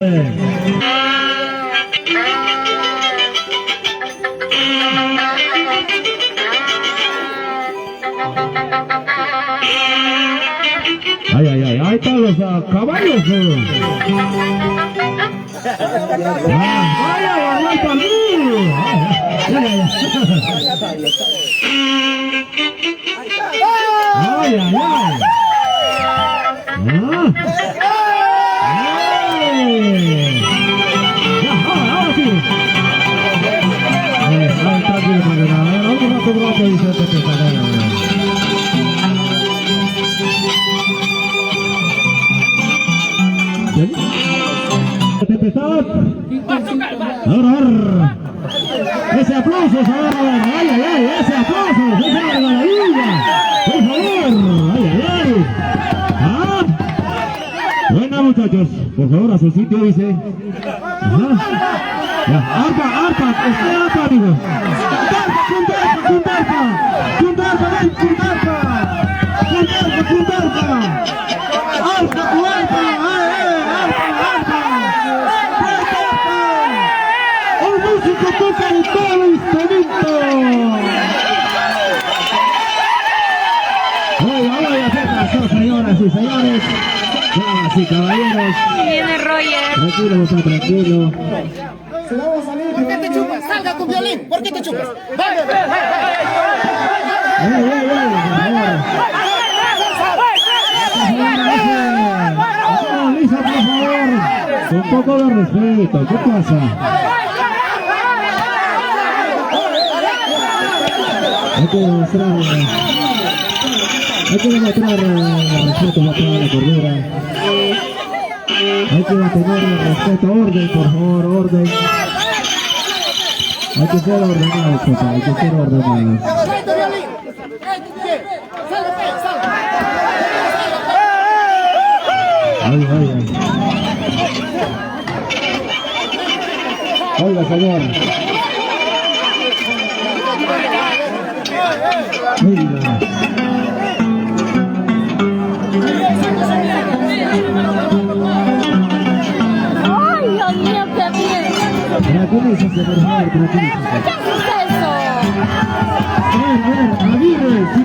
Ay, ay, ay, ahí están los caballos. Vaya, vaya, también. Ay, ay, ay. Ahora sí. Tranquilo, otro rato dice Tempestad. Ahora, ese aplauso, señor. Ay, ay, ay, ese aplauso, señor de la Villa. Por favor, ay, ay, ay. Buena, muchachos, por favor, a su sitio, dice. Ya, arpa, este arpa, amigo. Toca de todo instrumento. Señoras y señores, damas y caballeros. Viene Roger. Tranquilo, muchacho, tranquilo. ¿Por qué te chupas? Salga con violín. ¿Por qué te chupas? ¡Vamos! Lisa, por favor. Un poco de respeto. ¿Qué pasa? Hay que demostrar respeto a la cordura. Hay que mantener el respeto, orden, por favor, orden. Hay que ser ordenados, papá, hay que ser ordenados. Ay, ay, ay. Oiga, señor. Oiga. Ay, Dios mío, qué bien. Tranquilícese, por favor, tranquilícese. ¿Qué es eso? Aguirre, sí.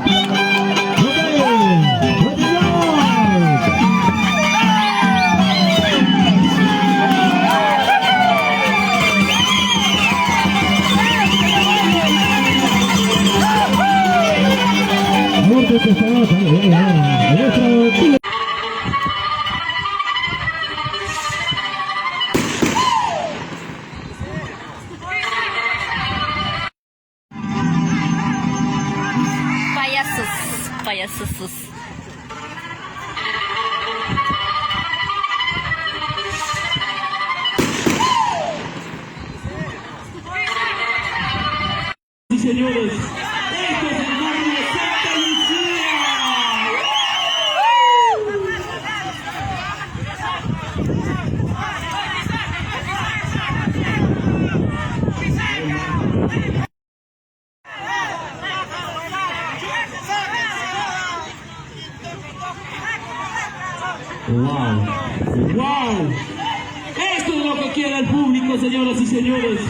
Payasos. Sí, señores, esto es el barrio de Santa Lucía. ¡Wow! ¡Wow! Esto es lo que quiere el público, señoras y señores.